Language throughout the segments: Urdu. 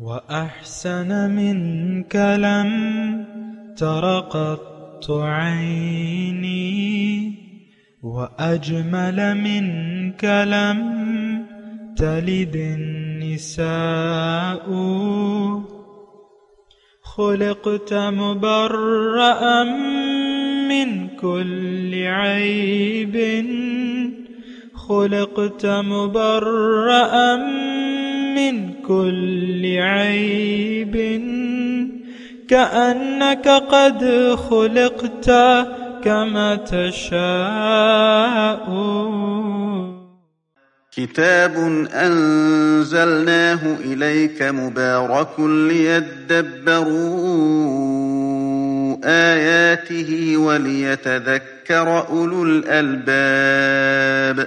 وأحسن منك لم تر قط عيني، وأجمل منك لم تلد النساء. خلقت مبرأ من كل عيب، خلقت مبرأ من كل عيب، كأنك قد خلقت كما تشاء. كتاب أنزلناه إليك مبارك ليدبروا آياته وليتذكر أولو الألباب.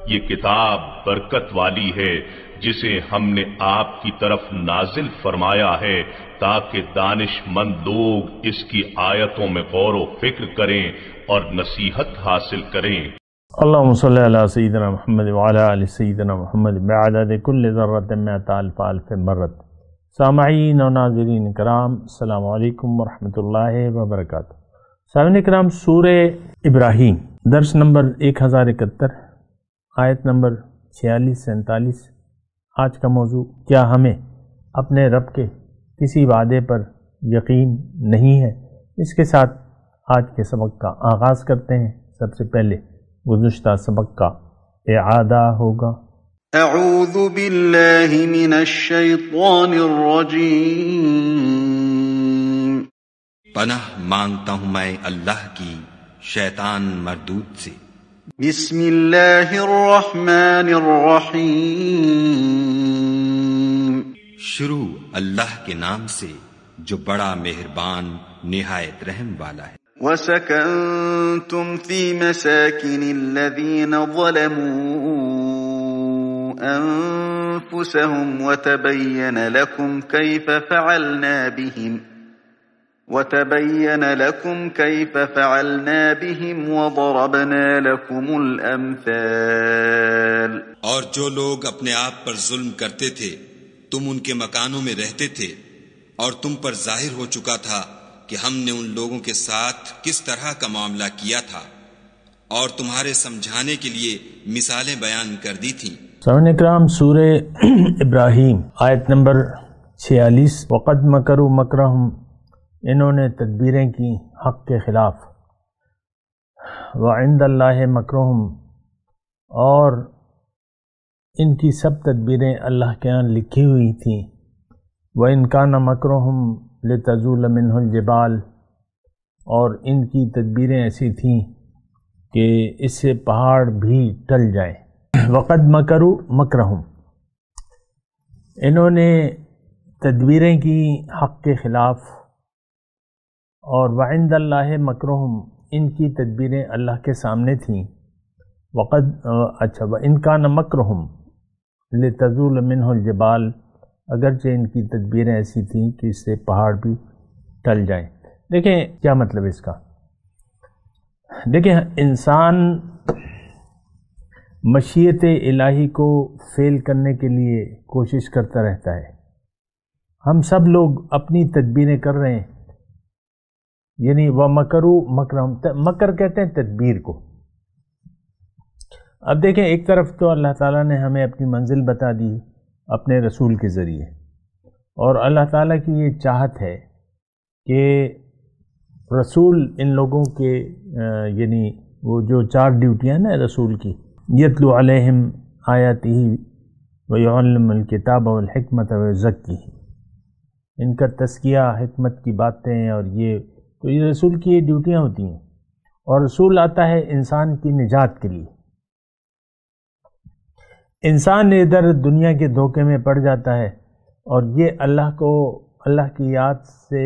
یہ کتاب برکت والی ہے جسے ہم نے آپ کی طرف نازل فرمایا ہے تاکہ دانش مند لوگ اس کی آیتوں میں غور و فکر کریں اور نصیحت حاصل کریں۔ اللہم صلی علی سیدنا محمد وعلی آل سیدنا محمد بعدد کل ذرۃ مئۃ الف الف مرت۔ سامعین و ناظرین کرام، السلام علیکم ورحمۃ اللہ وبرکاتہ۔ سامعین کرام، سورہ ابراہیم درس نمبر 1071، آیت نمبر 46-47۔ آج کا موضوع، کیا ہمیں اپنے رب کے کسی وعدے پر یقین نہیں ہے؟ اس کے ساتھ آج کے سبق کا آغاز کرتے ہیں۔ سب سے پہلے گزشتہ سبق کا اعادہ ہوگا۔ اعوذ باللہ من الشیطان الرجیم۔ پناہ مانگتا ہوں میں اللہ کی شیطان مردود سے۔ بسم اللہ الرحمن الرحیم۔ شروع اللہ کے نام سے جو بڑا مہربان نہایت رحم والا ہے۔ وَسَكَنْتُمْ فِي مَسَاكِنِ الَّذِينَ ظَلَمُوا أَنفُسَهُمْ وَتَبَيَّنَ لَكُمْ كَيْفَ فَعَلْنَا بِهِمْ وَضَرَبْنَا لَكُمُ الْأَمْثَالَ۔ اور جو لوگ اپنے آپ پر ظلم کرتے تھے تم ان کے مکانوں میں رہتے تھے، اور تم پر ظاہر ہو چکا تھا کہ ہم نے ان لوگوں کے ساتھ کس طرح کا معاملہ کیا تھا، اور تمہارے سمجھانے کے لیے مثالیں بیان کر دی تھیں۔ سامعین اکرام، سورہ ابراہیم آیت نمبر 46۔ وقد مکروا مکرہم، انہوں نے تدبیریں کی حق کے خلاف۔ وعند اللہ مکرہم، اور ان کی سب تدبیریں اللہ کے ہاں لکھی ہوئی تھیں۔ وَإِنْ كَانَ مَكْرُهُمْ لِتَزُولَ مِنْهُ الْجِبَالُ، اور ان کی تدبیریں ایسی تھیں کہ اس سے پہاڑ بھی ٹل جائیں۔ وَقَدْ مَكَرُوا مَكْرَهُمْ، انہوں نے تدبیریں کی حق کے خلاف، اور وعند اللہ مکرہم، ان کی تدبیریں اللہ کے سامنے تھیں۔ وَإِنْ كَانَ مَكْرُهُمْ لِتَزُولَ مِنْهُ الْجِبَالُ، اگرچہ ان کی تدبیریں ایسی تھیں کہ اس سے پہاڑ بھی ٹل جائیں۔ دیکھیں کیا مطلب اس کا۔ دیکھیں، انسان مشیت الہی کو فیل کرنے کے لیے کوشش کرتا رہتا ہے۔ ہم سب لوگ اپنی تدبیریں کر رہے ہیں، یعنی وَمَكَرُوا مَكْرَهُمْ، مکر کہتے ہیں تدبیر کو۔ اب دیکھیں، ایک طرف تو اللہ تعالیٰ نے ہمیں اپنی منزل بتا دی اپنے رسول کے ذریعے، اور اللہ تعالیٰ کی یہ چاہت ہے کہ رسول ان لوگوں کے یعنی وہ جو 4 ڈیوٹیاں نا رسول کی، یتلو علیہم آیاتہ ویعلم الکتاب والحکمت ویزکیہم، ان کا تزکیہ، حکمت کی باتیں، اور یہ تو یہ رسول کی یہ ڈیوٹیاں ہوتی ہیں۔ اور رسول آتا ہے انسان کی نجات کے لیے۔ انسان ادھر دنیا کے دھوکے میں پڑ جاتا ہے، اور یہ اللہ کی یاد سے،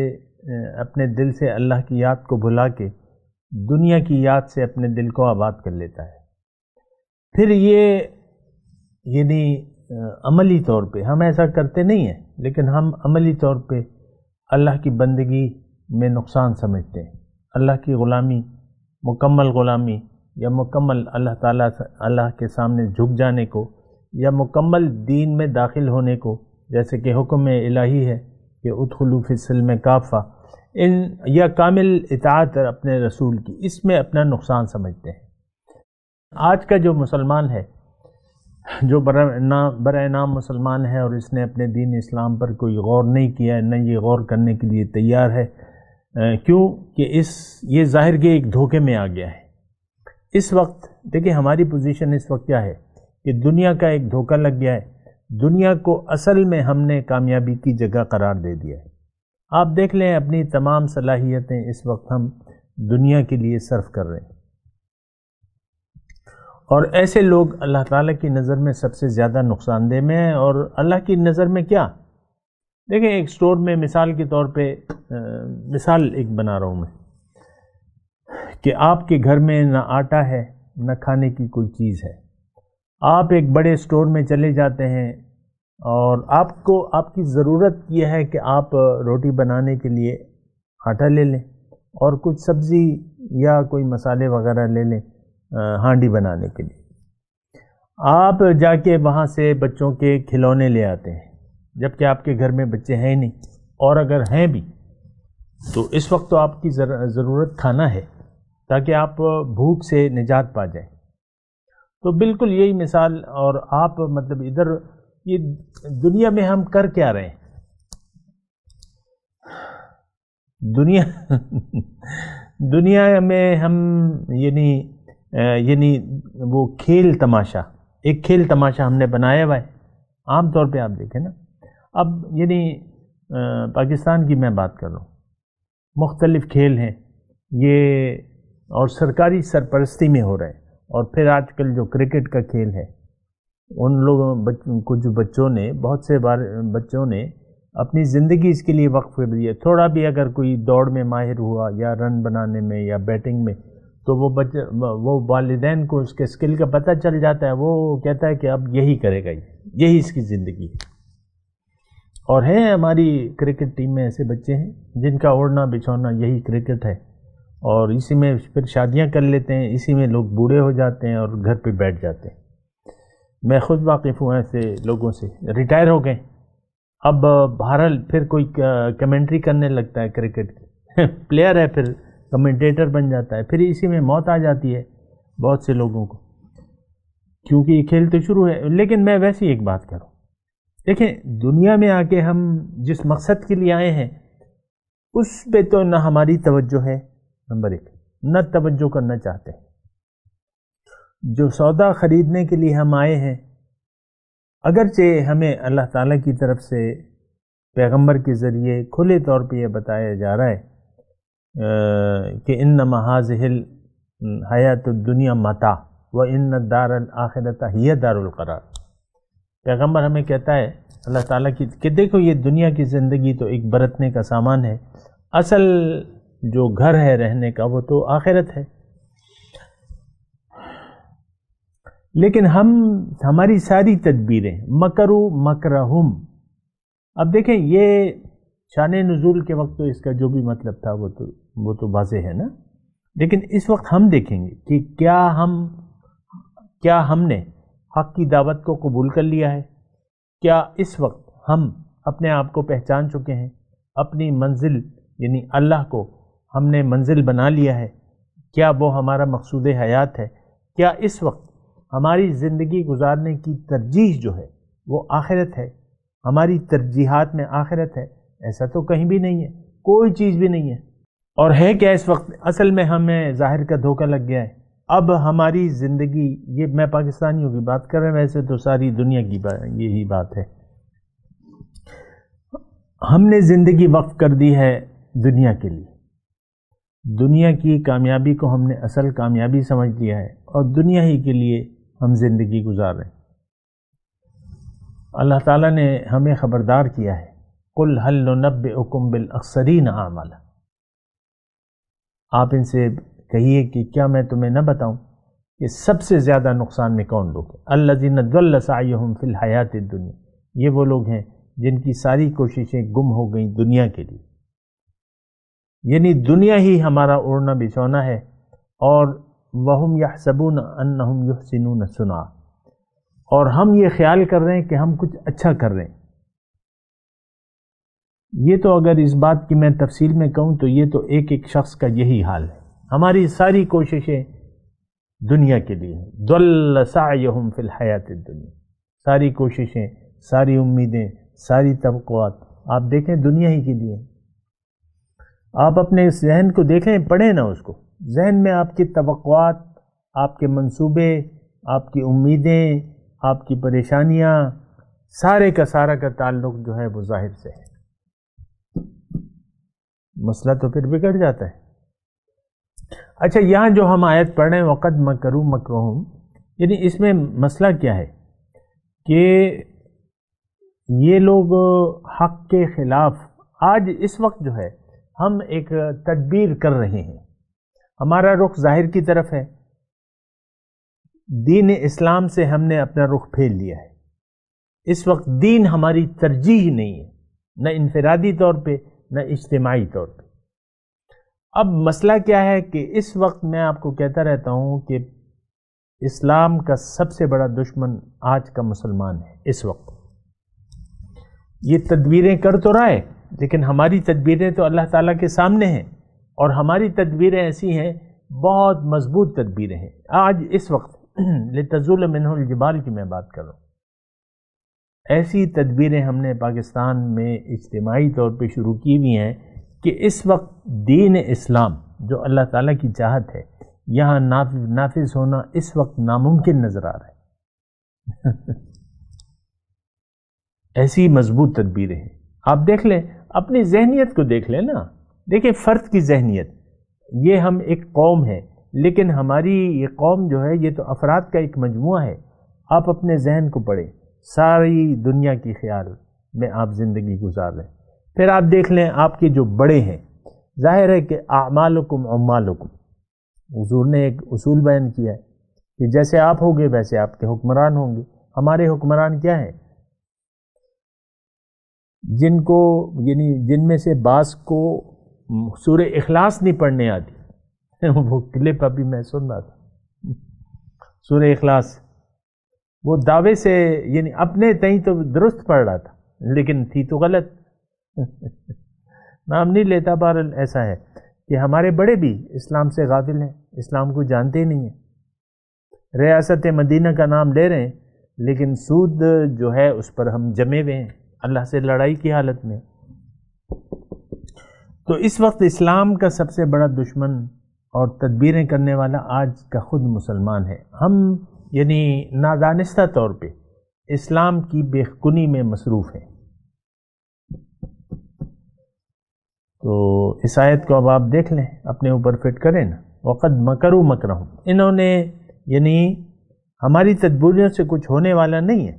اپنے دل سے اللہ کی یاد کو بھلا کے دنیا کی یاد سے اپنے دل کو آباد کر لیتا ہے۔ پھر یہ یعنی عملی طور پہ ہم ایسا کرتے نہیں ہیں، لیکن ہم عملی طور پہ اللہ کی بندگی میں نقصان سمجھتے ہیں۔ اللہ کی غلامی، مکمل غلامی، یا مکمل اللہ کے سامنے جھک جانے کو، یا مکمل دین میں داخل ہونے کو جیسے کہ حکم الہی ہے کہ ادخلوا فی السلم کافہ، یا کامل اطاعت اپنے رسول کی، اس میں اپنا نقصان سمجھتے ہیں۔ آج کا جو مسلمان ہے، جو برائے نام مسلمان ہے، اور اس نے اپنے دین اسلام پر کوئی غور نہیں کیا ہے، نہ یہ غور کرنے کے لیے تیار ہے، کیوں کہ یہ ظاہر کہ ایک دھوکے میں آ گیا ہے۔ اس وقت دیکھیں ہماری پوزیشن اس وقت کیا ہے کہ دنیا کا ایک دھوکہ لگ گیا ہے، دنیا کو اصل میں ہم نے کامیابی کی جگہ قرار دے دیا ہے۔ آپ دیکھ لیں اپنی تمام صلاحیتیں اس وقت ہم دنیا کے لیے صرف کر رہے ہیں، اور ایسے لوگ اللہ تعالیٰ کی نظر میں سب سے زیادہ نقصان دہ میں ہیں۔ اور اللہ کی نظر میں کیا؟ دیکھیں ایک سٹور میں مثال کے طور پہ مثال ایک بنا رہا ہوں میں، کہ آپ کے گھر میں نہ آٹا ہے نہ کھانے کی کوئی چیز ہے، آپ ایک بڑے سٹور میں چلے جاتے ہیں اور آپ کی ضرورت یہ ہے کہ آپ روٹی بنانے کے لیے آٹا لے لیں اور کچھ سبزی یا کوئی مسالے وغیرہ لے لیں ہانڈی بنانے کے لیے۔ آپ جا کے وہاں سے بچوں کے کھلونے لے آتے ہیں، جبکہ آپ کے گھر میں بچے ہیں نہیں، اور اگر ہیں بھی تو اس وقت تو آپ کی ضرورت کھانا ہے تاکہ آپ بھوک سے نجات پا جائیں۔ تو بالکل یہی مثال، اور آپ مطلب ادھر یہ دنیا میں ہم کر کیا رہے ہیں؟ دنیا میں ہم یعنی وہ کھیل تماشا، ایک کھیل تماشا ہم نے بنایا ہوا ہے۔ عام طور پہ آپ دیکھیں نا، اب یعنی پاکستان کی میں بات کر رہا ہوں، مختلف کھیل ہیں یہ، اور سرکاری سرپرستی میں ہو رہے ہیں۔ اور پھر آج کل جو کرکٹ کا کھیل ہے، ان لوگوں کچھ بچوں نے، بہت سے بچوں نے اپنی زندگی اس کے لیے وقف کر دی ہے۔ تھوڑا بھی اگر کوئی دوڑ میں ماہر ہوا یا رن بنانے میں یا بیٹنگ میں، تو وہ والدین کو اس کے اسکل کا پتہ چل جاتا ہے، وہ کہتا ہے کہ اب یہی کرے گا، یہی اس کی زندگی ہے۔ اور ہیں ہماری کرکٹ ٹیم میں ایسے بچے ہیں جن کا اوڑھنا بچھونا یہی کرکٹ ہے، اور اسی میں پھر شادیاں کر لیتے ہیں، اسی میں لوگ بوڑھے ہو جاتے ہیں اور گھر پہ بیٹھ جاتے ہیں۔ میں خود واقف ہوں ایسے لوگوں سے، ریٹائر ہو گئے، اب بہرحال پھر کوئی کمنٹری کرنے لگتا ہے کرکٹ کی، پلیئر ہے پھر کمنٹیٹر بن جاتا ہے، پھر اسی میں موت آ جاتی ہے بہت سے لوگوں کو، کیونکہ یہ کھیل تو شروع ہے۔ لیکن میں ویسی ایک بات کروں، دیکھیں دنیا میں آ کے ہم جس مقصد کے لیے آئے ہیں اس پہ تو نہ ہماری توجہ ہے، نمبر ایک، نہ توجہ کرنا چاہتے ہیں۔ جو سودا خریدنے کے لیے ہم آئے ہیں، اگرچہ ہمیں اللہ تعالیٰ کی طرف سے پیغمبر کے ذریعے کھلے طور پہ یہ بتایا جا رہا ہے کہ انما ھذہ الحیاۃ الدنیا متاع وان الدار الآخرۃ ہی دار القرار۔ پیغمبر ہمیں کہتا ہے اللہ تعالیٰ کی کہ دیکھو یہ دنیا کی زندگی تو ایک برتنے کا سامان ہے، اصل جو گھر ہے رہنے کا وہ تو آخرت ہے۔ لیکن ہماری ساری تدبیریں مکروا مکرہم، اب دیکھیں یہ شان نزول کے وقت تو اس کا جو بھی مطلب تھا وہ تو واضح ہے نا، لیکن اس وقت ہم دیکھیں گے کہ کیا ہم نے حق کی دعوت کو قبول کر لیا ہے؟ کیا اس وقت ہم اپنے آپ کو پہچان چکے ہیں؟ اپنی منزل یعنی اللہ کو ہم نے منزل بنا لیا ہے؟ کیا وہ ہمارا مقصود حیات ہے؟ کیا اس وقت ہماری زندگی گزارنے کی ترجیح جو ہے وہ آخرت ہے؟ ہماری ترجیحات میں آخرت ہے؟ ایسا تو کہیں بھی نہیں ہے، کوئی چیز بھی نہیں ہے۔ اور ہے کیا اس وقت؟ اصل میں ہمیں ظاہر کا دھوکہ لگ گیا ہے۔ اب ہماری زندگی، یہ میں پاکستانیوں کی بات کر رہا ہوں، ویسے تو ساری دنیا کی یہی بات ہے، ہم نے زندگی وقف کر دی ہے دنیا کے لیے۔ دنیا کی کامیابی کو ہم نے اصل کامیابی سمجھ لیا ہے، اور دنیا ہی کے لیے ہم زندگی گزار رہے ہیں۔ اللہ تعالیٰ نے ہمیں خبردار کیا ہے، قُلْ هَلْ نُنَبِّئُكُمْ بِالْأَخْسَرِينَ أَعْمَالًا، آپ ان سے کہیے کہ کیا میں تمہیں نہ بتاؤں کہ سب سے زیادہ نقصان میں کون لوگ ہیں؟ الَّذِينَ ضَلَّ سَعْيُهُمْ فِي الْحَيَاةِ الدُّنْيَا، یہ وہ لوگ ہیں جن کی ساری کوششیں گم ہو گئیں دنیا کے لیے، یعنی دنیا ہی ہمارا اوڑھنا بچھونا ہے، اور وَهُمْ يَحْسَبُونَ أَنَّهُمْ يُحْسِنُونَ صُنْعًا، اور ہم یہ خیال کر رہے ہیں کہ ہم کچھ اچھا کر رہے ہیں، یہ تو اگر اس بات کی میں تفصیل میں کہوں تو یہ تو ایک ایک شخص کا یہی حال ہے. ہماری ساری کوششیں دنیا کے لیے ہیں. ضل سعیہم فی الحیات الدنیا، ساری کوششیں، ساری امیدیں، ساری توقعات آپ دیکھیں دنیا ہی کے لیے. آپ اپنے ذہن کو دیکھیں، پڑھیں نا اس کو. ذہن میں آپ کی توقعات، آپ کے منصوبے، آپ کی امیدیں، آپ کی پریشانیاں، سارے کا سارا کا تعلق جو ہے وہ ظاہر سے ہے. مسئلہ تو پھر بگڑ جاتا ہے. اچھا، یہاں جو ہم آیت پڑھ رہے ہیں وَقَدْ مَكَرُوا مَكْرَهُمْ، یعنی اس میں مسئلہ کیا ہے کہ یہ لوگ حق کے خلاف آج اس وقت جو ہے ہم ایک تدبیر کر رہے ہیں. ہمارا رخ ظاہر کی طرف ہے، دین اسلام سے ہم نے اپنا رخ پھیر لیا ہے. اس وقت دین ہماری ترجیح نہیں ہے، نہ انفرادی طور پہ نہ اجتماعی طور پہ. اب مسئلہ کیا ہے کہ اس وقت میں آپ کو کہتا رہتا ہوں کہ اسلام کا سب سے بڑا دشمن آج کا مسلمان ہے. اس وقت یہ تدبیریں کر تو رہا ہے، لیکن ہماری تدبیریں تو اللہ تعالیٰ کے سامنے ہیں، اور ہماری تدبیریں ایسی ہیں، بہت مضبوط تدبیریں ہیں. آج اس وقت لتزول منہ الجبال کی میں بات کر رہا ہوں. ایسی تدبیریں ہم نے پاکستان میں اجتماعی طور پہ شروع کی ہوئی ہیں کہ اس وقت دین اسلام جو اللہ تعالیٰ کی چاہت ہے یہاں نافذ ہونا اس وقت ناممکن نظر آ رہا ہے. ایسی مضبوط تدبیریں ہیں. آپ دیکھ لیں، اپنی ذہنیت کو دیکھ لیں نا. دیکھیں فرد کی ذہنیت، یہ ہم ایک قوم ہے، لیکن ہماری یہ قوم جو ہے یہ تو افراد کا ایک مجموعہ ہے. آپ اپنے ذہن کو پڑھیں، ساری دنیا کی خیال میں آپ زندگی گزار رہے ہیں. پھر آپ دیکھ لیں آپ کے جو بڑے ہیں، ظاہر ہے کہ اعمالکم عمالکم، حضور نے ایک اصول بیان کیا ہے کہ جیسے آپ ہوگے ویسے آپ کے حکمران ہوں گے. ہمارے حکمران کیا ہیں؟ جن کو یعنی جن میں سے بعض کو سورہ اخلاص نہیں پڑھنے آتی. وہ کلپ ابھی میں سن رہا تھا، سورہ اخلاص وہ دعوے سے یعنی اپنے تئیں تو درست پڑھ رہا تھا لیکن تھی تو غلط. نام نہیں لیتا، بہرحال ایسا ہے کہ ہمارے بڑے بھی اسلام سے غافل ہیں، اسلام کو جانتے ہی نہیں ہیں. ریاست مدینہ کا نام لے رہے ہیں لیکن سود جو ہے اس پر ہم جمے ہوئے ہیں، اللہ سے لڑائی کی حالت میں. تو اس وقت اسلام کا سب سے بڑا دشمن اور تدبیریں کرنے والا آج کا خود مسلمان ہے. ہم یعنی نادانستہ طور پہ اسلام کی بےخونی میں مصروف ہیں. تو اس آیت کو اب آپ دیکھ لیں، اپنے اوپر فٹ کریں نا. وقد مکروا مکرہم، انہوں نے یعنی ہماری تدبیروں سے کچھ ہونے والا نہیں ہے.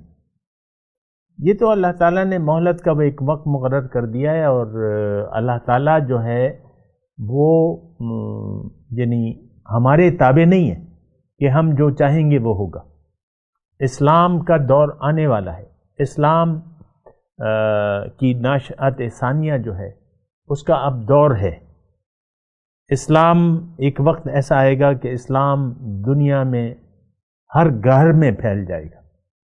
یہ تو اللہ تعالیٰ نے مہلت کا وہ ایک وقت مقرر کر دیا ہے، اور اللہ تعالیٰ جو ہے وہ یعنی ہمارے تابع نہیں ہے کہ ہم جو چاہیں گے وہ ہوگا. اسلام کا دور آنے والا ہے. اسلام کی نشأت ثانیہ جو ہے اس کا اب دور ہے. اسلام ایک وقت ایسا آئے گا کہ اسلام دنیا میں ہر گھر میں پھیل جائے گا،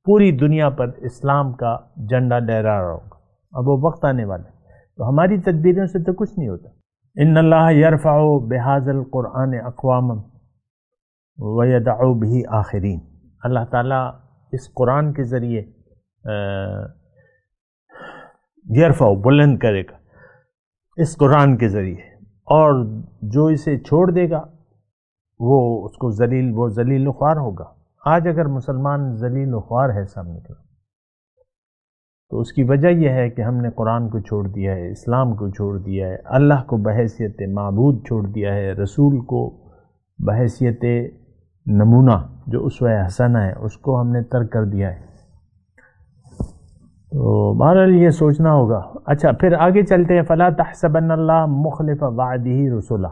پوری دنیا پر اسلام کا جھنڈا لہرا رہا ہوگا. اب وہ وقت آنے والا ہے. تو ہماری تدبیروں سے تو کچھ نہیں ہوتا. ان اللہ یرفع بہذا القرآن اقواما ویدع بہ آخرین. اللہ تعالیٰ اس قرآن کے ذریعے یرفع بلند کرے گا اس قرآن کے ذریعے، اور جو اسے چھوڑ دے گا وہ اس کو ذلیل و خوار ہوگا. آج اگر مسلمان ذلیل و خوار ہے سامنے کا تو اس کی وجہ یہ ہے کہ ہم نے قرآن کو چھوڑ دیا ہے، اسلام کو چھوڑ دیا ہے، اللہ کو بحیثیت معبود چھوڑ دیا ہے، رسول کو بحیثیت نمونہ جو اسوہ حسنہ ہے اس کو ہم نے ترک کر دیا ہے. تو بہرحال یہ سوچنا ہوگا. اچھا پھر آگے چلتے ہیں. فلا تحسبن اللہ مخلف وعدہ رسولہ.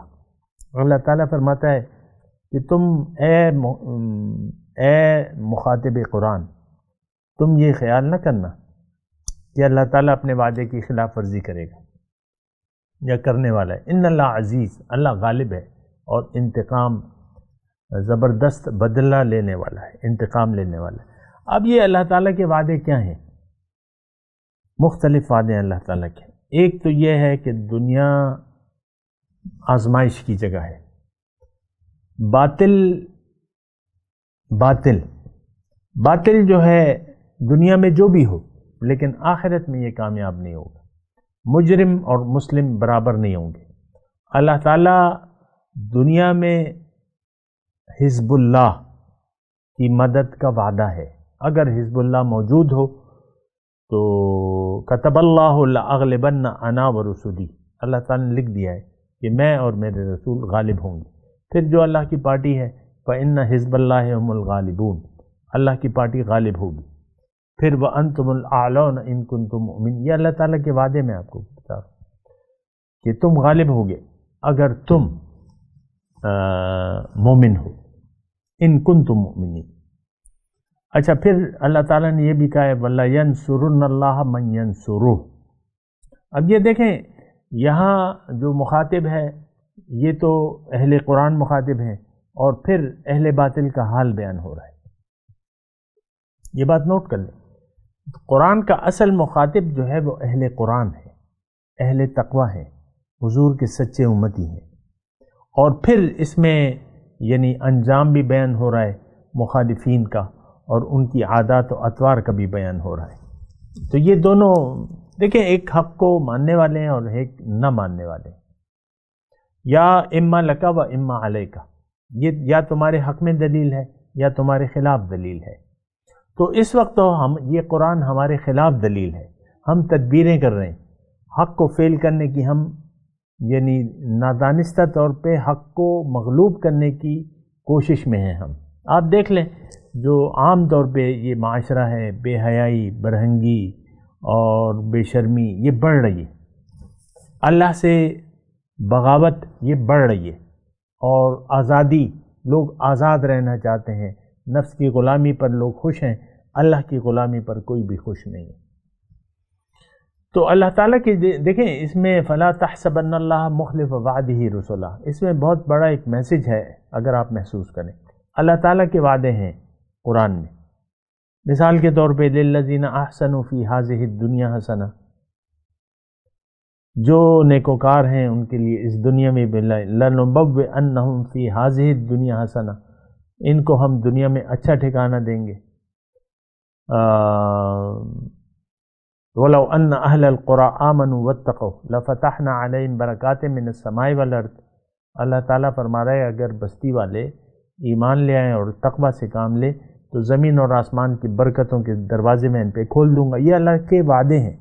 اللہ تعالیٰ فرماتا ہے کہ تم اے مخاطب قرآن، تم یہ خیال نہ کرنا کہ اللہ تعالیٰ اپنے وعدے کی خلاف ورزی کرے گا یا کرنے والا ہے. ان اللہ عزیز، اللہ غالب ہے اور انتقام زبردست بدلہ لینے والا ہے، انتقام لینے والا ہے. اب یہ اللہ تعالیٰ کے وعدے کیا ہیں؟ مختلف وعدے ہیں اللہ تعالیٰ کے. ایک تو یہ ہے کہ دنیا آزمائش کی جگہ ہے، باطل جو ہے دنیا میں جو بھی ہو، لیکن آخرت میں یہ کامیاب نہیں ہوگا، مجرم اور مسلم برابر نہیں ہوں گے۔ اللہ تعالیٰ دنیا میں حزب اللہ کی مدد کا وعدہ ہے، اگر حزب اللہ موجود ہو تو کتب اللہ لأغلبن انا ورسلی، اللہ تعالیٰ نے لکھ دیا ہے کہ میں اور میرے رسول غالب ہوں گے۔ پھر جو اللہ کی پارٹی ہے فإن حزب اللہ هم الغالبون، اللہ کی پارٹی غالب ہوگی۔ پھر وَأَنْتُمُ الْأَعْلَوْنَ إِن كُنتُم مُؤْمِنِينَ، یہ اللہ تعالیٰ کے وعدے میں آپ کو بتا رہا ہوں کہ تم غالب ہوگے اگر تم مومن ہو، ان کنتم مؤمنین۔ اچھا، پھر اللہ تعالیٰ نے یہ بھی کہا ہے وَلَيَنْصُرُنَّ اللَّهَ مَنْ يَنْصُرُهُ۔ اب یہ دیکھیں یہاں جو مخاطب ہے یہ تو اہل قرآن مخاطب ہیں، اور پھر اہل باطل کا حال بیان ہو رہا ہے، یہ بات نوٹ کر لیں۔ قرآن کا اصل مخاطب جو ہے وہ اہل قرآن ہے، اہل تقوی ہے، حضور کے سچے امتی ہیں، اور پھر اس میں یعنی انجام بھی بیان ہو رہا ہے مخالفین کا، اور ان کی عادات و اطوار کا بھی بیان ہو رہا ہے۔ تو یہ دونوں دیکھیں، ایک حق کو ماننے والے ہیں اور ایک نہ ماننے والے ہیں، یا اما لکا و اما علیکا، یہ یا تمہارے حق میں دلیل ہے یا تمہارے خلاف دلیل ہے۔ تو اس وقت تو یہ قرآن ہمارے خلاف دلیل ہے، ہم تدبیریں کر رہے ہیں حق کو فیل کرنے کی، ہم یعنی نادانستہ طور پہ حق کو مغلوب کرنے کی کوشش میں ہیں ہم۔ آپ دیکھ لیں جو عام طور پہ یہ معاشرہ ہے، بے حیائی، برہنگی اور بے شرمی یہ بڑھ رہی ہے، اللہ سے بغاوت یہ بڑھ رہی ہے، اور آزادی، لوگ آزاد رہنا چاہتے ہیں، نفس کی غلامی پر لوگ خوش ہیں، اللہ کی غلامی پر کوئی بھی خوش نہیں ہے۔ تو اللہ تعالیٰ کی دیکھیں اس میں فلا تحسبن اللہ مخلف وعدہ رسولہ، اس میں بہت بڑا ایک میسج ہے اگر آپ محسوس کریں۔ اللہ تعالیٰ کے وعدے ہیں قرآن میں، مثال کے طور پہ للذین احسنوا فی ہذہ الدنیا حسنہ، جو نیکوکار ہیں ان کے لیے اس دنیا میں لنبوئنہم فی ہذہ الدنیا حسنہ، ان کو ہم دنیا میں اچھا ٹھکانہ دیں گے۔ وَلَوْ أَنَّ أَهْلَ الْقُرَىٰ آمَنُوا وَاتَّقَوْا لَفَتَحْنَا عَلَيْهِمْ بَرَكَاتٍ مِّنَ السَّمَاءِ وَالْأَرْضِ، اللہ تعالیٰ فرما رہا ہے اگر بستی والے ایمان لے آئیں اور تقوی سے کام لے تو زمین اور آسمان کی برکتوں کے دروازے میں ان پہ کھول دوں گا۔ یہ اللہ کے وعدے ہیں۔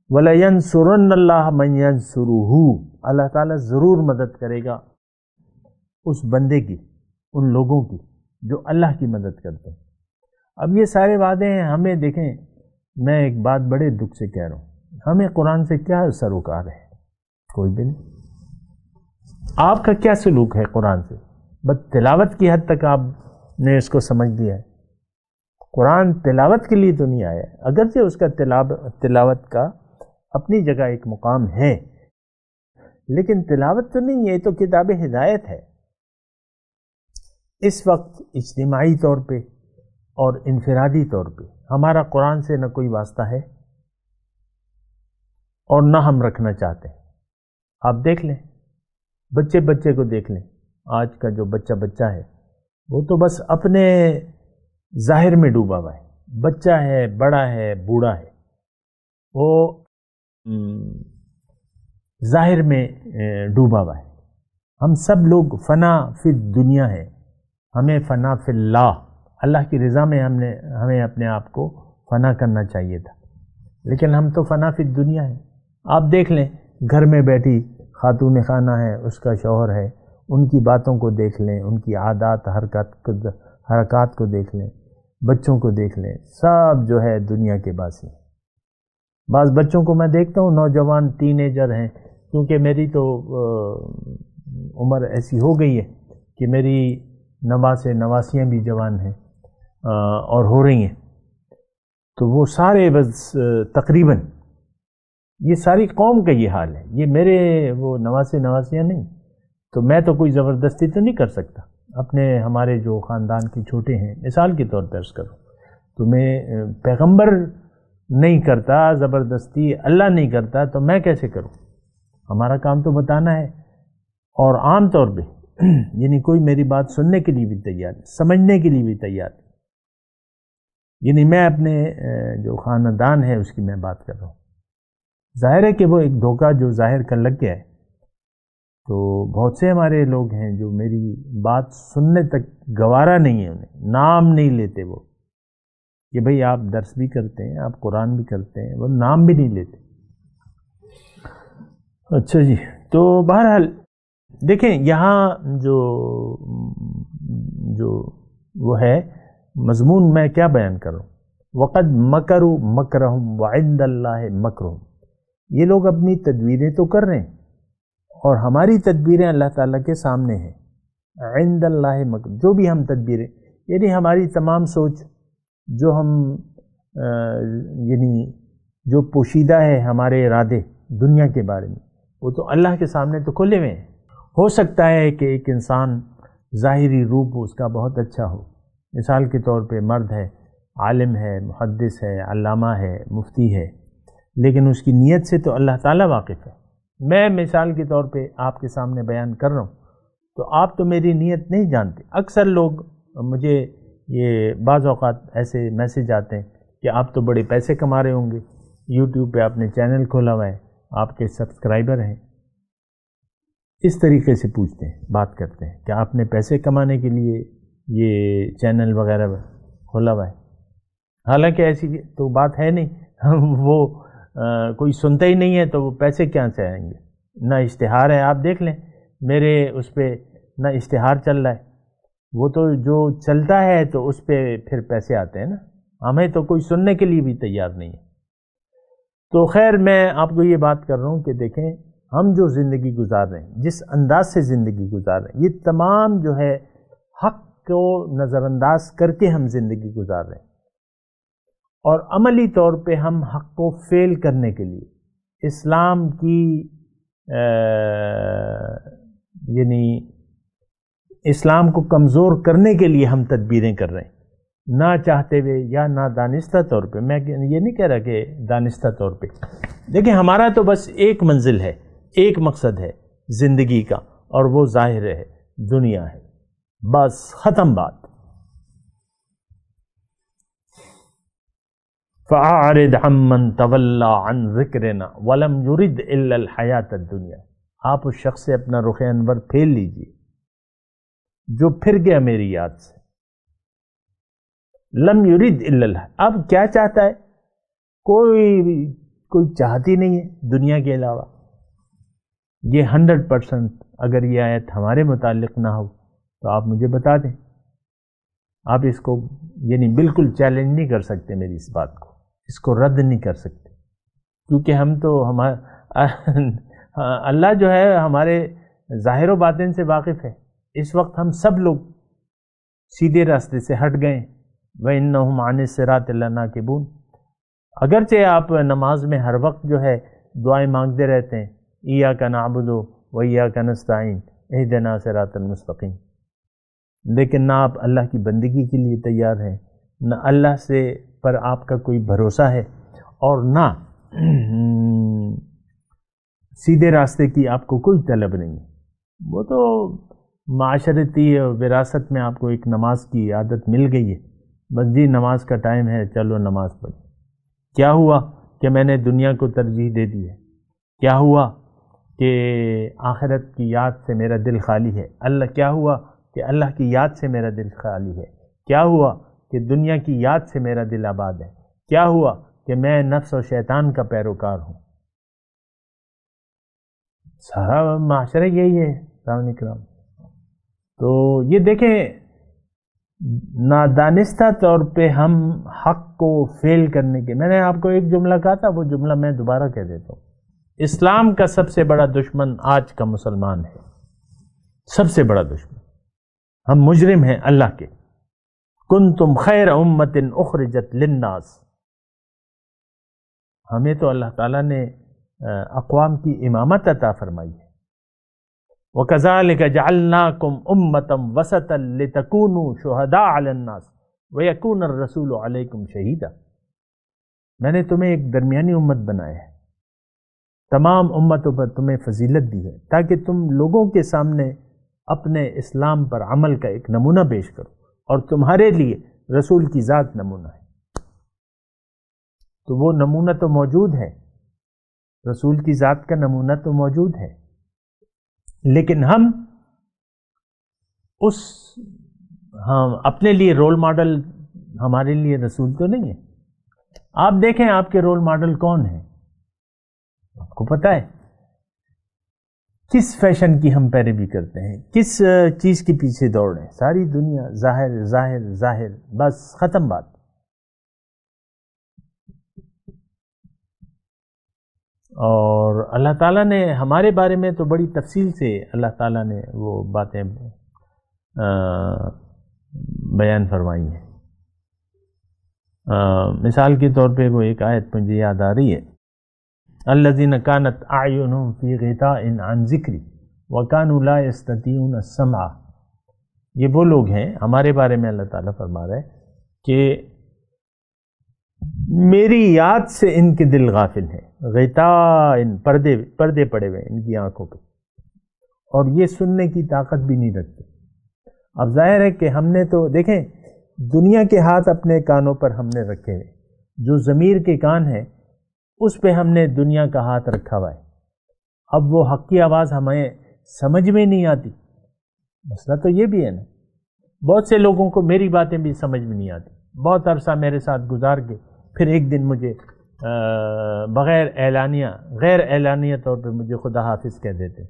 وَلَيَنْصُرَنَّ اللَّهَ مَن يَنْصُرُهُ، اللہ تعالیٰ ضرور مدد کرے گا اس بندے کی، ان لوگوں کی جو اللہ کی مدد کرتے ہیں۔ اب یہ سارے وعدے ہیں، ہمیں دیکھیں میں ایک بات بڑے دکھ سے کہہ رہا ہوں، ہمیں قرآن سے کیا سروکار ہے؟ کوئی بھی نہیں۔ آپ کا کیا سلوک ہے قرآن سے؟ بس تلاوت کی حد تک آپ نے اس کو سمجھ لیا ہے۔ قرآن تلاوت کے لیے تو نہیں آیا ہے، اگرچہ اس کا تلاوت کا اپنی جگہ ایک مقام ہے، لیکن تلاوت تو نہیں ہے، یہ تو کتاب ہدایت ہے۔ اس وقت اجتماعی طور پہ اور انفرادی طور پہ ہمارا قرآن سے نہ کوئی واسطہ ہے اور نہ ہم رکھنا چاہتے ہیں۔ آپ دیکھ لیں، بچے کو دیکھ لیں، آج کا جو بچہ ہے وہ تو بس اپنے ظاہر میں ڈوبا ہوا ہے، بچہ ہے، بڑا ہے، بوڑھا ہے، وہ ظاہر میں ڈوبا ہوا ہے۔ ہم سب لوگ فنا فی الدنیا ہے، ہمیں فنا فی اللہ کی رضا میں ہمیں اپنے آپ کو فنا کرنا چاہیے تھا، لیکن ہم تو فنا فی الدنیا ہے۔ آپ دیکھ لیں گھر میں بیٹھی خاتون خانہ ہے، اس کا شوہر ہے، ان کی باتوں کو دیکھ لیں، ان کی عادات حرکات کو دیکھ لیں، بچوں کو دیکھ لیں، سب جو ہے دنیا کے باسی ہیں۔ بعض بچوں کو میں دیکھتا ہوں نوجوان ٹین ایجر ہیں، کیونکہ میری تو عمر ایسی ہو گئی ہے کہ میری نواسیاں بھی جوان ہیں اور ہو رہی ہیں، تو وہ سارے بس تقریباً یہ ساری قوم کا یہ حال ہے، یہ میرے وہ نواسیاں نہیں، تو میں تو کوئی زبردستی تو نہیں کر سکتا۔ ہمارے جو خاندان کے چھوٹے ہیں، مثال کے طور پر عرض کروں تو میں پیغمبر نہیں کرتا زبردستی، اللہ نہیں کرتا تو میں کیسے کروں؟ ہمارا کام تو بتانا ہے. اور عام طور پہ یعنی کوئی میری بات سننے کے لیے بھی تیار، سمجھنے کے لیے بھی تیار. یعنی میں اپنے جو خاندان ہے اس کی میں بات کر رہا ہوں. ظاہر ہے کہ وہ ایک دھوکہ جو ظاہر کر لگ گیا ہے، تو بہت سے ہمارے لوگ ہیں جو میری بات سننے تک گوارا نہیں ہے، انہیں نام نہیں لیتے وہ کہ بھئی آپ درس بھی کرتے ہیں، آپ قرآن بھی کرتے ہیں، وہ نام بھی نہیں لیتے. اچھا جی، تو بہرحال دیکھیں یہاں جو وہ ہے مضمون میں کیا بیان کر رہا ہوں. وقد مکروا مکرہم وعند اللہ مکرہم. یہ لوگ اپنی تدبیریں تو کر رہے ہیں اور ہماری تدبیریں اللہ تعالیٰ کے سامنے ہیں. عند اللہ مکر، جو بھی ہم تدبیریں، یعنی ہماری تمام سوچ جو ہم یعنی جو پوشیدہ ہے ہمارے ارادے دنیا کے بارے میں، وہ تو اللہ کے سامنے تو کھلے ہوئے ہیں. ہو سکتا ہے کہ ایک انسان ظاہری روپ اس کا بہت اچھا ہو، مثال کے طور پہ مرد ہے، عالم ہے، محدث ہے، علامہ ہے، مفتی ہے، لیکن اس کی نیت سے تو اللہ تعالیٰ واقف ہے. میں مثال کے طور پہ آپ کے سامنے بیان کر رہا ہوں تو آپ تو میری نیت نہیں جانتے. اکثر لوگ مجھے یہ بعض اوقات ایسے میسج آتے ہیں کہ آپ تو بڑے پیسے کما رہے ہوں گے، یوٹیوب پہ آپ نے چینل کھولا ہوا ہے، آپ کے سبسکرائبر ہیں. اس طریقے سے پوچھتے ہیں، بات کرتے ہیں کہ آپ نے پیسے کمانے کے لیے یہ چینل وغیرہ کھولا ہوا ہے. حالانکہ ایسی تو بات ہے نہیں. وہ کوئی سنتا ہی نہیں ہے تو وہ پیسے کیا سے آئیں گے؟ نہ اشتہار ہے، آپ دیکھ لیں میرے اس پہ نہ اشتہار چل رہا ہے. وہ تو جو چلتا ہے تو اس پہ پھر پیسے آتے ہیں نا، ہمیں تو کوئی سننے کے لیے بھی تیار نہیں ہے. تو خیر میں آپ کو یہ بات کر رہا ہوں کہ دیکھیں ہم جو زندگی گزار رہے ہیں، جس انداز سے زندگی گزار رہے ہیں، یہ تمام جو ہے حق کو نظر انداز کر کے ہم زندگی گزار رہے ہیں. اور عملی طور پہ ہم حق کو فیل کرنے کے لیے اسلام کی یعنی اسلام کو کمزور کرنے کے لیے ہم تدبیریں کر رہے ہیں، نہ چاہتے ہوئے یا نہ دانستہ طور پہ. میں یہ نہیں کہہ رہا کہ دانستہ طور پہ. دیکھیں ہمارا تو بس ایک منزل ہے، ایک مقصد ہے زندگی کا، اور وہ ظاہر ہے دنیا ہے، بس ختم بات. فَأَعْرِضْ عَمَّنْ تَوَلَّى عَنْ ذِكْرِنَا وَلَمْ يُرِدْ إِلَّا الْحَيَاةَ الدُّنْيَا. آپ اس شخص سے اپنا رخ انور پھیر لیجیے جو پھر گیا میری یاد سے. لم یرید الا اللہ، اب کیا چاہتا ہے؟ کوئی چاہتی نہیں ہے دنیا کے علاوہ. یہ 100% اگر یہ آیت ہمارے متعلق نہ ہو تو آپ مجھے بتا دیں. آپ اس کو یعنی بالکل چیلنج نہیں کر سکتے میری اس بات کو، اس کو رد نہیں کر سکتے، کیونکہ ہم تو اللہ جو ہے ہمارے ظاہر و باطن سے واقف ہے. اس وقت ہم سب لوگ سیدھے راستے سے ہٹ گئے. وَإِنَّهُمْ عَنِ الصِّرَاطِ لَنَاكِبُونَ. اگرچہ آپ نماز میں ہر وقت جو ہے دعائیں مانگتے رہتے ہیں، إِيَّاكَ نَعْبُدُ وَإِيَّاكَ نَسْتَعِينُ اهْدِنَا صِرَاطَ الْمُسْتَقِيمَ، لیکن نہ آپ اللہ کی بندگی کے لیے تیار ہیں، نہ اللہ سے پر آپ کا کوئی بھروسہ ہے، اور نہ سیدھے راستے کی آپ کو کوئی طلب نہیں ہے. وہ تو معاشرتی وراثت میں آپ کو ایک نماز کی عادت مل گئی ہے، بس جی نماز کا ٹائم ہے چلو نماز پڑھ. کیا ہوا کہ میں نے دنیا کو ترجیح دے دی ہے؟ کیا ہوا کہ آخرت کی یاد سے میرا دل خالی ہے؟ کیا ہوا کہ اللہ کی یاد سے میرا دل خالی ہے؟ کیا ہوا کہ دنیا کی یاد سے میرا دل آباد ہے؟ کیا ہوا کہ میں نفس و شیطان کا پیروکار ہوں؟ سارا معاشرہ یہی ہے سامعین کرام. تو یہ دیکھیں نادانستہ طور پہ ہم حق کو فیل کرنے کے، میں نے آپ کو ایک جملہ کہا تھا، وہ جملہ میں دوبارہ کہہ دیتا ہوں. اسلام کا سب سے بڑا دشمن آج کا مسلمان ہے، سب سے بڑا دشمن. ہم مجرم ہیں اللہ کے. کنتم خیر امت اخرجت للناس، ہمیں تو اللہ تعالیٰ نے اقوام کی امامت عطا فرمائی ہے. وَكَذَلِكَ جَعَلْنَاكُمْ أُمَّةً وَسَطًا لِتَكُونُوا شُهَدَاءَ عَلَى النَّاسِ وَيَكُونَ الرَّسُولُ عَلَيْكُمْ شَهِيدًا. میں نے تمہیں ایک درمیانی امت بنایا ہے، تمام امتوں پر تمہیں فضیلت دی ہے تاکہ تم لوگوں کے سامنے اپنے اسلام پر عمل کا ایک نمونہ پیش کرو، اور تمہارے لیے رسول کی ذات نمونہ ہے۔ تو وہ نمونہ تو موجود ہے، رسول کی ذات کا نمونہ تو موجود ہے، لیکن ہم اپنے لیے رول ماڈل ہمارے لیے رسول تو نہیں ہے۔ آپ دیکھیں آپ کے رول ماڈل کون ہیں، آپ کو پتہ ہے کس فیشن کی ہم پیروی کرتے ہیں، کس چیز کے پیچھے دوڑ رہے ہیں، ساری دنیا ظاہر ظاہر ظاہر، بس ختم بات۔ اور اللہ تعالیٰ نے ہمارے بارے میں تو بڑی تفصیل سے اللہ تعالیٰ نے وہ باتیں بیان فرمائی ہیں۔ مثال کے طور پہ وہ ایک آیت مجھے یاد آ رہی ہے، الذین کانت اعینہم فی غطاء عن ذکری وکانوا لا یستطیعون السمع، یہ وہ لوگ ہیں ہمارے بارے میں اللہ تعالیٰ فرما رہا ہے کہ میری یاد سے ان کے دل غافل ہیں، غطاء پردے پڑے ہوئے ان کی آنکھوں پہ، اور یہ سننے کی طاقت بھی نہیں رکھتے۔ اب ظاہر ہے کہ ہم نے تو دیکھیں دنیا کے ہاتھ اپنے کانوں پر ہم نے رکھے ہیں، جو ضمیر کے کان ہیں اس پہ ہم نے دنیا کا ہاتھ رکھا ہوا ہے، اب وہ حق کی آواز ہمیں سمجھ میں نہیں آتی۔ مسئلہ تو یہ بھی ہے نا، بہت سے لوگوں کو میری باتیں بھی سمجھ میں نہیں آتی، بہت عرصہ میرے ساتھ گزار کے پھر ایک دن مجھے بغیر اعلانیہ غیر اعلانیہ طور پہ مجھے خدا حافظ کہہ دیتے،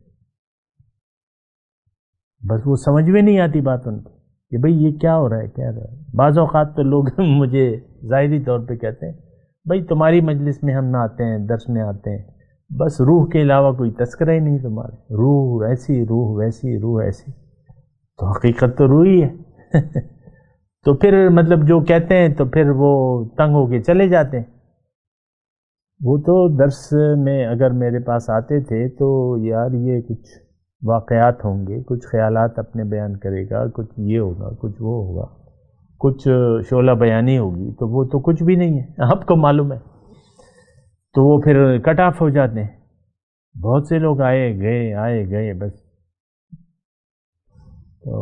بس وہ سمجھ میں نہیں آتی بات ان کی کہ بھئی یہ کیا ہو رہا ہے کیا ہو رہا ہے۔ بعض اوقات تو لوگ مجھے ظاہری طور پہ کہتے ہیں بھئی تمہاری مجلس میں ہم نہ آتے ہیں، درس میں آتے ہیں، بس روح کے علاوہ کوئی تذکرہ ہی نہیں تمہارے، روح ایسی روح ویسی روح ایسی، تو حقیقت تو روح ہی ہے۔ تو پھر مطلب جو کہتے ہیں تو پھر وہ تنگ ہو کے چلے جاتے ہیں۔ وہ تو درس میں اگر میرے پاس آتے تھے تو یار یہ کچھ واقعات ہوں گے، کچھ خیالات اپنے بیان کرے گا، کچھ یہ ہوگا، کچھ وہ ہوگا، کچھ شعلہ بیانی ہوگی، تو وہ تو کچھ بھی نہیں ہے، آپ کو معلوم ہے۔ تو وہ پھر کٹ آف ہو جاتے ہیں۔ بہت سے لوگ آئے گئے بس۔ تو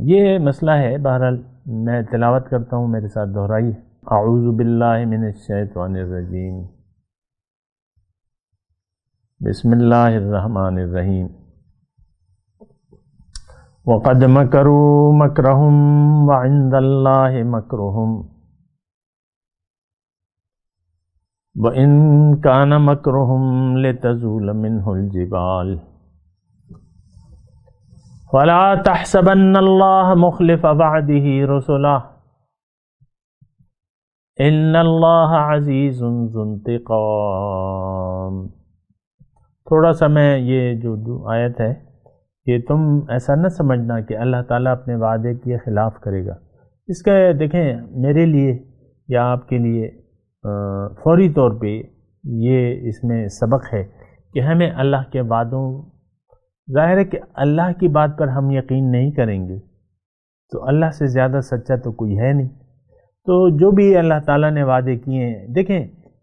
یہ مسئلہ ہے۔ بہرحال میں تلاوت کرتا ہوں، میرے ساتھ دہرائیے۔ اعوذ باللہ من الشیطان الرجیم، بسم اللہ الرحمن الرحیم۔ وَقَدْ مَكَرُوا مَكْرَهُمْ وَعِنْدَ اللَّهِ مَكْرُهُمْ وَإِنْ كَانَ مَكْرُهُمْ لِتَزُولَ مِنْهُ الْجِبَالُ فَلَا تَحْسَبَنَّ اللَّهَ مُخْلِفَ وَعْدِهِ رُسُلَهُ إِنَّ اللَّهَ عَزِيزٌ ذُو انتقام۔ تھوڑا سا میں یہ جو آیت ہے کہ تم ایسا نہ سمجھنا کہ اللہ تعالیٰ اپنے وعدے کے خلاف کرے گا۔ اس کا دیکھیں میرے لیے یا آپ کے لیے فوری طور پہ یہ اس میں سبق ہے کہ ہمیں اللہ کے وعدوں، ظاہر ہے کہ اللہ کی بات پر ہم یقین نہیں کریں گے تو اللہ سے زیادہ سچا تو کوئی ہے نہیں۔ تو جو بھی اللہ تعالیٰ نے وعدے کیے ہیں، دیکھیں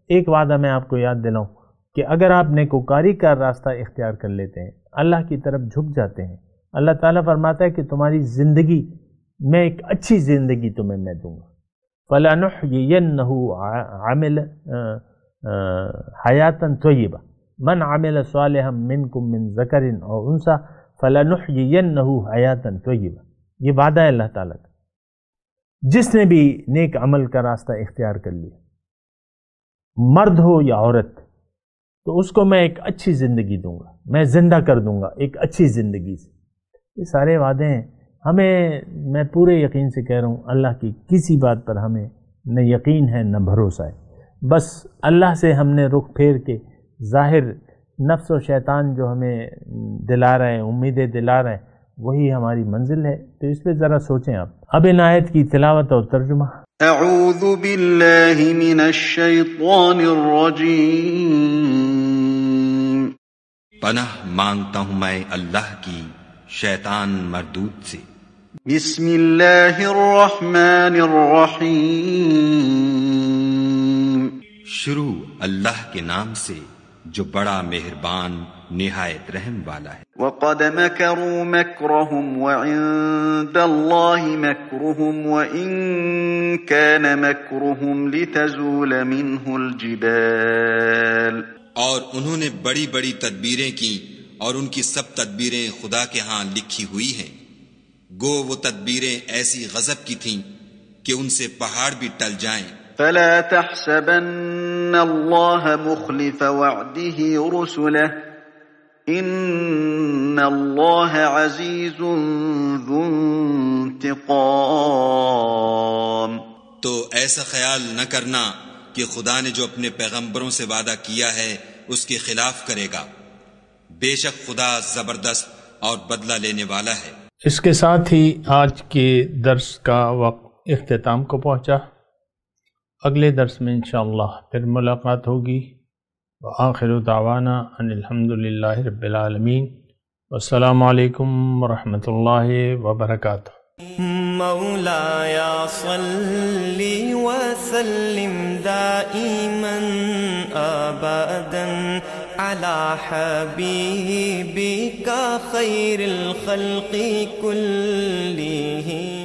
ایک وعدہ میں آپ کو یاد دلاؤں کہ اگر آپ نیکوکاری کا راستہ اختیار کر لیتے ہیں، اللہ کی طرف جھک جاتے ہیں، اللہ تعالیٰ فرماتا ہے کہ تمہاری زندگی میں ایک اچھی زندگی تمہیں میں دوں گا۔ فَلَنُحْيِيَنَّهُ حَيَاةً طَيِّبَةً مَنْ عَمِلَ صَالِحًا مِنْكُمْ مِنْ ذَكَرٍ أَوْ أُنْثَىٰ فَلَنُحْيِيَنَّهُ حَيَاةً طَيِّبَةً، یہ وعدہ ہے اللہ تعالیٰ کا۔ جس نے بھی نیک عمل کا راستہ اختیار کر لیا، مرد ہو یا عورت، تو اس کو میں ایک اچھی زندگی دوں گا، میں زندہ کر دوں گا ایک اچھی زندگی سے۔ یہ سارے وعدے ہیں ہمیں، میں پورے یقین سے کہہ رہا ہوں اللہ کی کسی بات پر ہمیں نہ یقین ہے نہ بھروسہ ہے، بس اللہ سے ہم نے رخ پھیر کے ظاہر نفس و شیطان جو ہمیں دلا رہے ہیں، امیدیں دلا رہے ہیں، وہی ہماری منزل ہے۔ تو اس پہ ذرا سوچیں آپ۔ اب ان آیت کی تلاوت اور ترجمہ۔ اعوذ باللہ من الشیطان الرجیم، پناہ مانگتا ہوں میں اللہ کی شیطان مردود سے۔ بسم اللہ الرحمن الرحیم، شروع اللہ کے نام سے جو بڑا مہربان نہایت رحم والا ہے۔ وقد مكروا مكرهم وعند الله مكرهم وإن كان مكرهم لتزول منه الجبال۔ اور انہوں نے بڑی بڑی تدبیریں کی اور ان کی سب تدبیریں خدا کے ہاں لکھی ہوئی ہیں، گو وہ تدبیریں ایسی غضب کی تھیں کہ ان سے پہاڑ بھی ٹل جائیں۔ فلا تحسبن الله مخلف وعده رسله ان الله عزيز ذو انتقام۔ تو ایسا خیال نہ کرنا کہ خدا نے جو اپنے پیغمبروں سے وعدہ کیا ہے اس کے خلاف کرے گا، بے شک خدا زبردست اور بدلہ لینے والا ہے۔ اس کے ساتھ ہی آج کے درس کا وقت اختتام کو پہنچا۔ اگلے درس میں انشاءاللہ پھر ملاقات ہوگی۔ وآخر دعوانا ان الحمدللہ رب العالمین، والسلام علیکم ورحمۃ اللہ وبرکاتہ۔ مولایا صلی وسلم دائما ابدا علی حبیبک خیر الخلق کلہم۔